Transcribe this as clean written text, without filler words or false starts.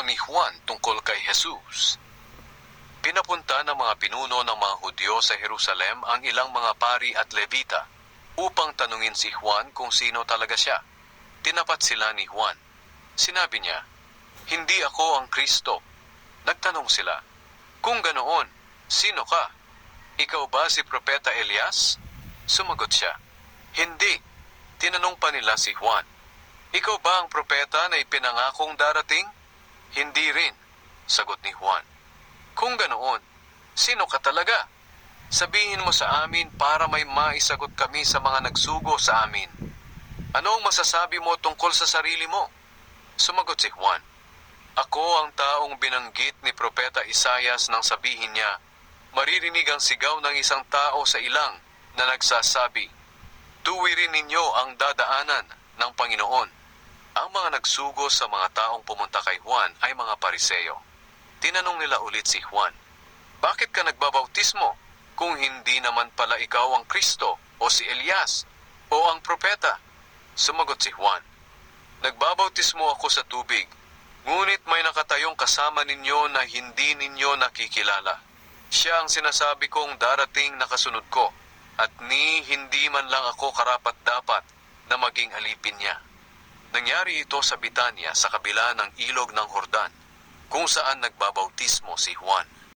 kwento ni Juan tungkol kay Jesus. Pinapunta ng mga pinuno ng mga Hudyo sa Jerusalem ang ilang mga pari at Levita upang tanungin si Juan kung sino talaga siya. Tinapat sila ni Juan. Sinabi niya, "Hindi ako ang Kristo." Nagtanong sila, "Kung ganoon, sino ka? Ikaw ba si Propeta Elias?" Sumagot siya, "Hindi." Tinanong pa nila si Juan, "Ikaw ba ang propeta na ipinangakong darating?" "Hindi rin," sagot ni Juan. "Kung ganoon, sino ka talaga? Sabihin mo sa amin para may maisagot kami sa mga nagsugo sa amin. Ano ang masasabi mo tungkol sa sarili mo?" Sumagot si Juan, "Ako ang taong binanggit ni Propeta Isaias nang sabihin niya, maririnig ang sigaw ng isang tao sa ilang na nagsasabi, 'Tuwirin ninyo ang dadaanan ng Panginoon.'" Ang mga nagsugo sa mga taong pumunta kay Juan ay mga Pariseo. Tinanong nila ulit si Juan, "Bakit ka nagbabautismo kung hindi naman pala ikaw ang Kristo o si Elias o ang propeta?" Sumagot si Juan, "Nagbabautismo ako sa tubig, ngunit may nakatayong kasama ninyo na hindi ninyo nakikilala. Siya ang sinasabi kong darating na kasunod ko, at hindi man lang ako karapat-dapat na maging alipin niya." Nangyari ito sa Betania sa kabila ng ilog ng Jordan, kung saan nagbabautismo si Juan.